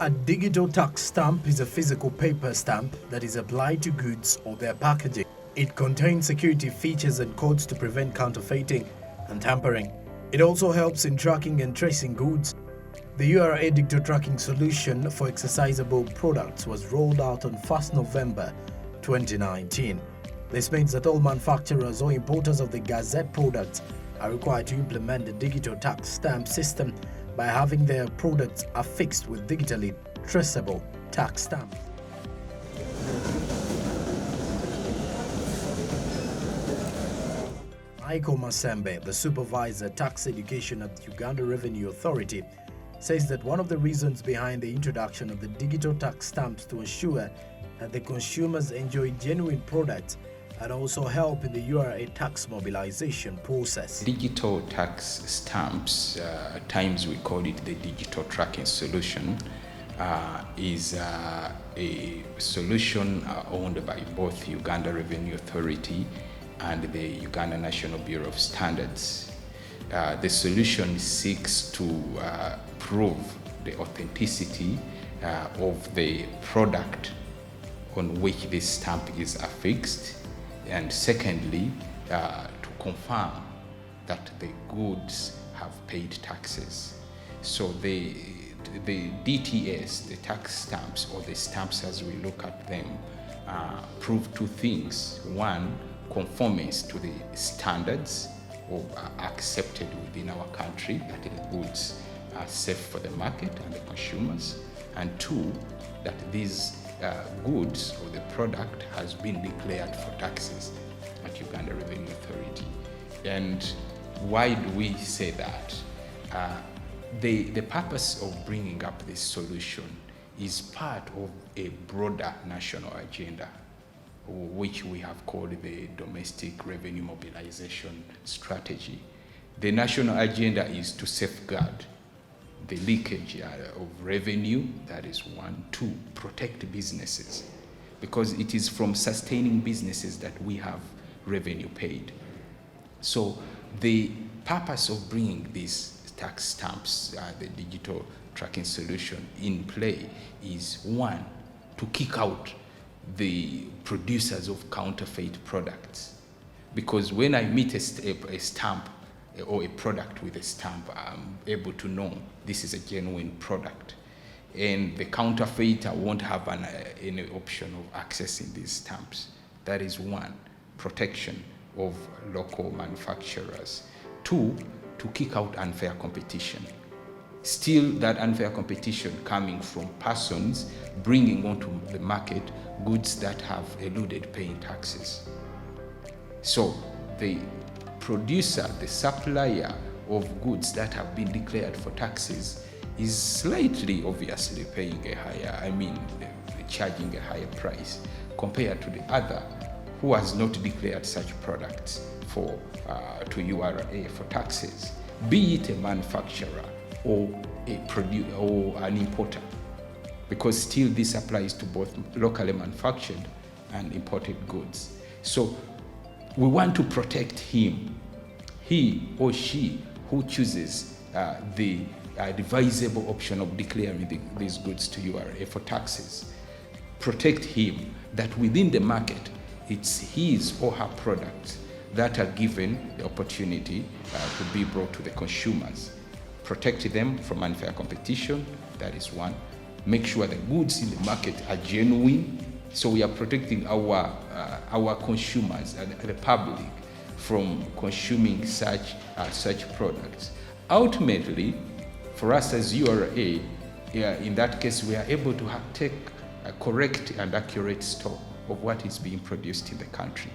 A digital tax stamp is a physical paper stamp that is applied to goods or their packaging. It contains security features and codes to prevent counterfeiting and tampering. It also helps in tracking and tracing goods. The URA digital tracking solution for exercisable products was rolled out on 1st November 2019. This means that all manufacturers or importers of the Gazette products are required to implement the digital tax stamp system by having their products affixed with digitally traceable tax stamps. Michael Masembe, the supervisor tax education at the Uganda Revenue Authority, says that one of the reasons behind the introduction of the digital tax stamps to ensure that the consumers enjoy genuine products and also help in the URA tax mobilization process. Digital tax stamps, at times we call it the digital tracking solution, is a solution owned by both Uganda Revenue Authority and the Uganda National Bureau of Standards. The solution seeks to prove the authenticity of the product on which this stamp is affixed, and secondly, to confirm that the goods have paid taxes. So the DTS, the tax stamps, or the stamps as we look at them, prove two things. One, conformance to the standards accepted within our country, that the goods are safe for the market and the consumers. And two, that these goods or the product has been declared for taxes at Uganda Revenue Authority. And why do we say that? The purpose of bringing up this solution is part of a broader national agenda, which we have called the Domestic Revenue Mobilization Strategy. The national agenda is to safeguard the leakage of revenue, that is one. Two, protect businesses, because it is from sustaining businesses that we have revenue paid. So the purpose of bringing these tax stamps, the digital tracking solution in play, is one, to kick out the producers of counterfeit products. Because when I meet a stamp or a product with a stamp, I'm able to know this is a genuine product. And the counterfeiter won't have any option of accessing these stamps. That is one, protection of local manufacturers. Two, to kick out unfair competition. Still, that unfair competition coming from persons bringing onto the market goods that have eluded paying taxes. So the producer, the supplier of goods that have been declared for taxes is slightly obviously paying a higher, charging a higher price compared to the other who has not declared such products for to URA for taxes, be it a manufacturer or or an importer, because still this applies to both locally manufactured and imported goods. So we want to protect him, he or she who chooses the advisable option of declaring these goods to URA for taxes. Protect him that within the market, it's his or her products that are given the opportunity to be brought to the consumers. Protect them from unfair competition, that is one. Make sure the goods in the market are genuine. So we are protecting our consumers and the public from consuming such products. Ultimately, for us as URA, in that case, we are able to take a correct and accurate stock of what is being produced in the country,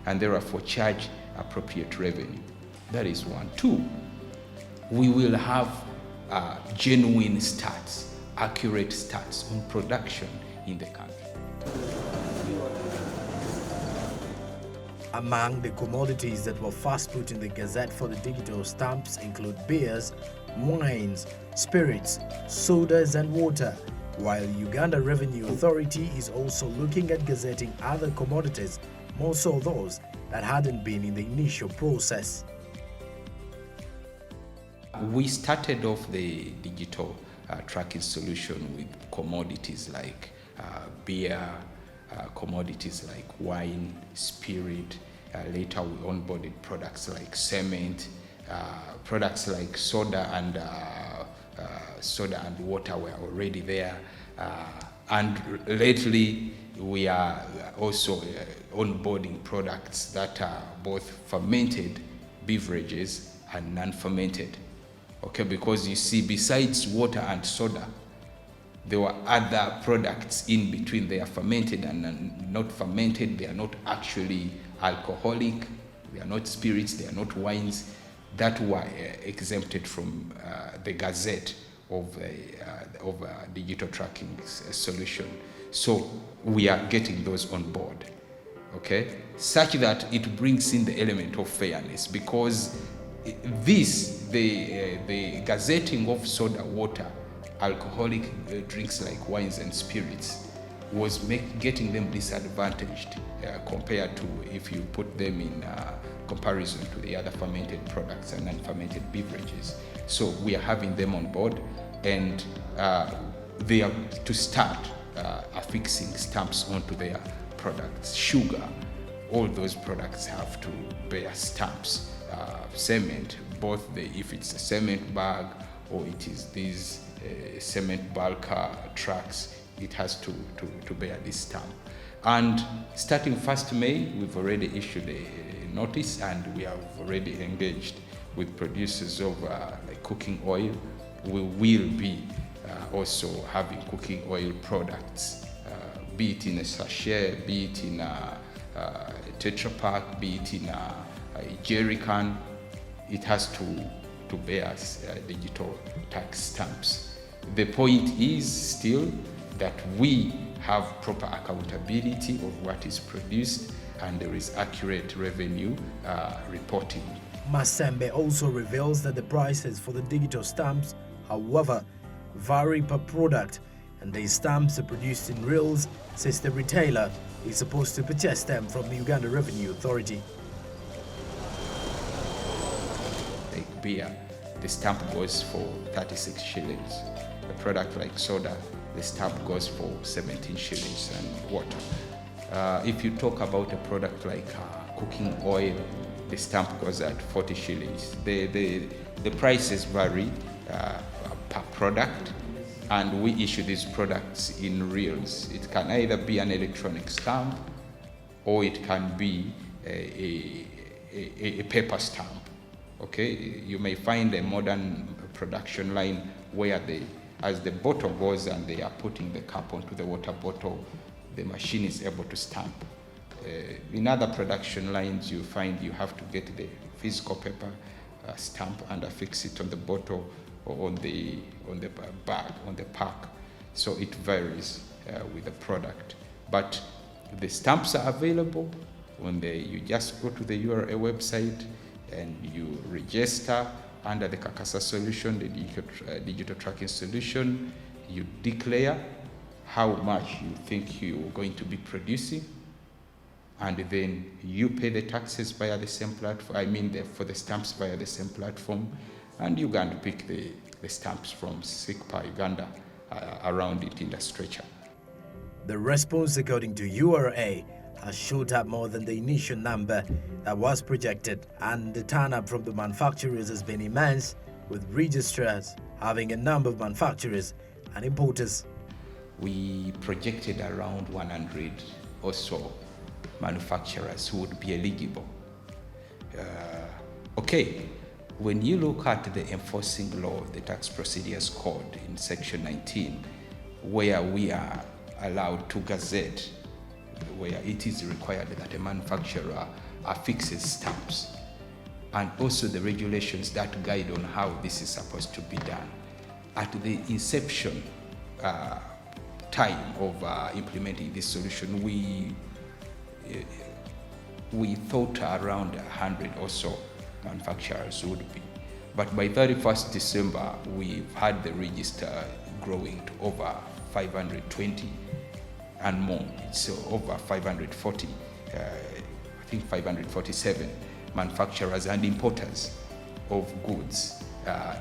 and therefore charge appropriate revenue. That is one. Two, we will have genuine stats, accurate stats on production in the country. Among the commodities that were first put in the Gazette for the digital stamps include beers, wines, spirits, sodas and water, while Uganda Revenue Authority is also looking at gazetting other commodities, more so those that hadn't been in the initial process. We started off the digital tracking solution with commodities like beer, commodities like wine, spirit. Later we onboarded products like cement, products like soda and water were already there. And lately we are also onboarding products that are both fermented beverages and non-fermented. Okay, because you see, besides water and soda, there were other products in between. They are fermented and not fermented. They are not actually alcoholic. They are not spirits. They are not wines that were exempted from the Gazette of digital tracking solution. So we are getting those on board, okay, such that it brings in the element of fairness, because the gazetting of soda, water, alcoholic drinks like wines and spirits was getting them disadvantaged compared to if you put them in comparison to the other fermented products and non-fermented beverages. So we are having them on board, and they are to start affixing stamps onto their products. Sugar, all those products have to bear stamps. Cement, both if it's a cement bag or it is these cement bulk trucks, it has to bear this stamp. And starting 1st May, we've already issued a notice, and we have already engaged with producers of like cooking oil. We will be also having cooking oil products, be it in a sachet, be it in a Tetra Pak, be it in a jerry can. It has to bear digital tax stamps. The point is still that we have proper accountability of what is produced, and there is accurate revenue reporting. Masembe also reveals that the prices for the digital stamps, however, vary per product, and these stamps are produced in reels, since the retailer is supposed to purchase them from the Uganda Revenue Authority. Like beer, the stamp goes for 36 shillings. A product like soda, the stamp goes for 17 shillings, and water. If you talk about a product like cooking oil, the stamp goes at 40 shillings. The prices vary per product, and we issue these products in reels. It can either be an electronic stamp, or it can be a paper stamp. Okay, you may find a modern production line where as the bottle goes and they are putting the cap onto the water bottle, the machine is able to stamp. In other production lines, you find you have to get the physical paper stamp and affix it on the bottle or on the bag, on the pack. So it varies with the product. But the stamps are available when you just go to the URA website and you register under the Kakasa solution, the digital tracking solution. You declare how much you think you're going to be producing, and then you pay the taxes via the same platform, for the stamps via the same platform, and you can pick the stamps from SICPA Uganda around it in the stretcher. The response, according to URA, has shot up more than the initial number that was projected, and the turn-up from the manufacturers has been immense, with registrars having a number of manufacturers and importers. We projected around 100 or so manufacturers who would be eligible. Okay, when you look at the enforcing law of the Tax Procedures Code in Section 19, where we are allowed to gazette, where it is required that a manufacturer affixes stamps, and also the regulations that guide on how this is supposed to be done. At the inception time of implementing this solution, we thought around 100 or so manufacturers would be. But by 31st December, we've had the register growing to over 520 and more. It's over 540, I think 547 manufacturers and importers of goods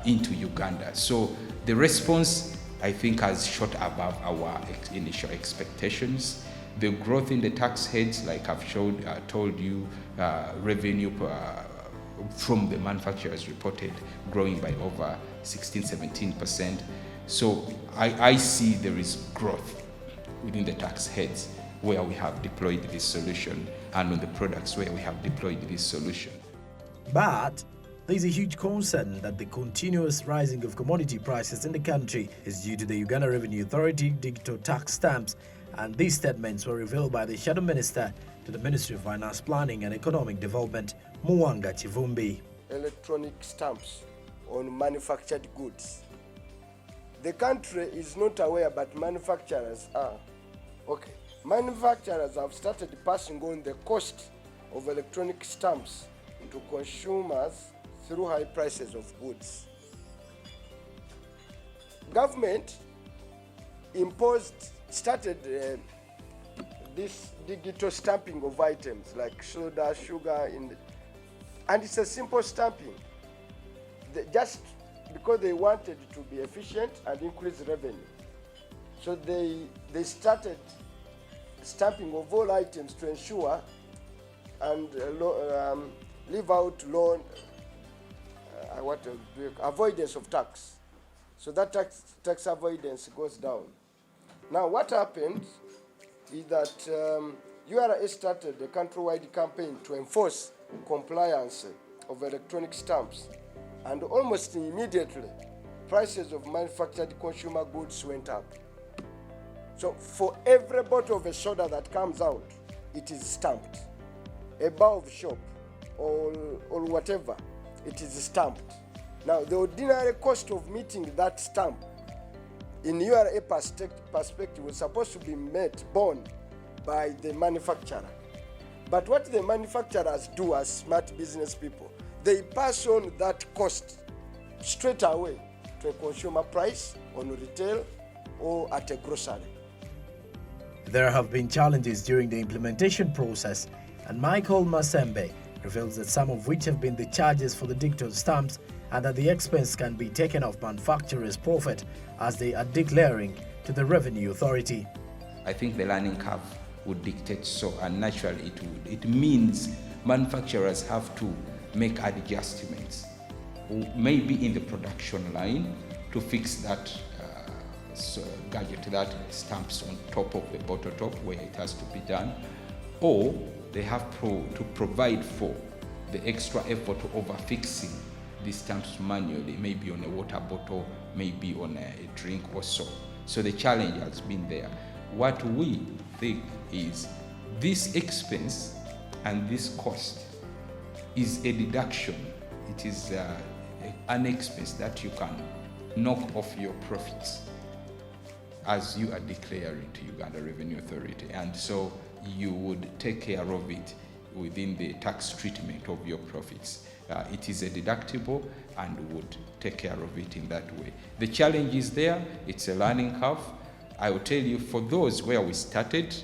into Uganda. So the response I think, has shot above our initial expectations. The growth in the tax heads, like I've told you, revenue from the manufacturers reported growing by over 16-17%. So I see there is growth within the tax heads where we have deployed this solution, and on the products where we have deployed this solution. But there is a huge concern that the continuous rising of commodity prices in the country is due to the Uganda Revenue Authority digital tax stamps, and these statements were revealed by the Shadow Minister to the Ministry of Finance Planning and Economic Development, Muwanga Chivumbi. Electronic stamps on manufactured goods. The country is not aware, but manufacturers are. Okay. Manufacturers have started passing on the cost of electronic stamps to consumers through high prices of goods. Government started this digital stamping of items like soda, sugar, and it's a simple stamping. Just because they wanted to be efficient and increase revenue. So they started stamping of all items to ensure and leave out loan, avoidance of tax. So that tax avoidance goes down. Now what happened is that URA started a countrywide campaign to enforce compliance of electronic stamps, and almost immediately prices of manufactured consumer goods went up. So for every bottle of a soda that comes out, it is stamped. A bar of shop or whatever, it is stamped. Now the ordinary cost of meeting that stamp in URA perspective was supposed to be borne by the manufacturer. But what the manufacturers do as smart business people, they pass on that cost straight away to a consumer price on retail or at a grocery. There have been challenges during the implementation process, and Michael Masembe reveals that some of which have been the charges for the digital stamps, and that the expense can be taken off manufacturers' profit as they are declaring to the Revenue Authority. I think the learning curve would dictate so, and naturally it would. It means manufacturers have to make adjustments, maybe in the production line, to fix that gadget that stamps on top of the bottle top where it has to be done, or they have to provide for the extra effort over fixing these stamps manually, maybe on a water bottle, maybe on a drink or so. So the challenge has been there. What we think is this expense and this cost is a deduction. It is an expense that you can knock off your profits as you are declaring to Uganda Revenue Authority, and so you would take care of it within the tax treatment of your profits. It is a deductible and would take care of it in that way. The challenge is there, it's a learning curve. I will tell you, for those where we started,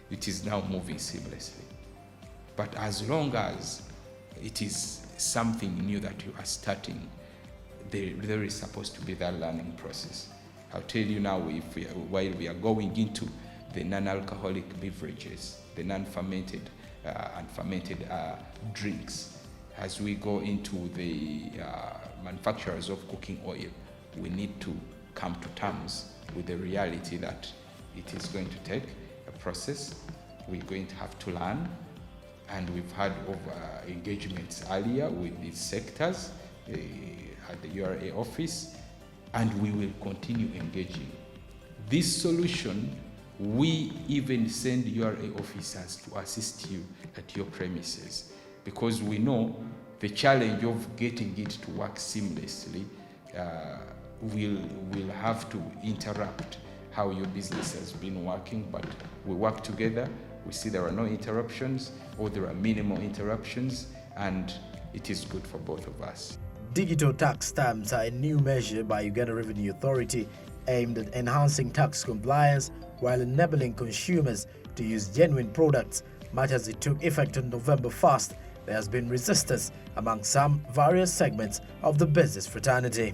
it is now moving seamlessly. But as long as it is something new that you are starting, there is supposed to be that learning process. I'll tell you now, while we are going into the non-alcoholic beverages, the non-fermented and fermented drinks, as we go into the manufacturers of cooking oil, we need to come to terms with the reality that it is going to take a process. We're going to have to learn, and we've had over engagements earlier with these sectors at the URA office, and we will continue engaging. This solution, we even send URA officers to assist you at your premises, because we know the challenge of getting it to work seamlessly will have to interrupt how your business has been working, but we work together. We see there are no interruptions, or there are minimal interruptions, and it is good for both of us. Digital tax stamps are a new measure by Uganda Revenue Authority aimed at enhancing tax compliance while enabling consumers to use genuine products. Much as it took effect on November 1st, there has been resistance among some various segments of the business fraternity.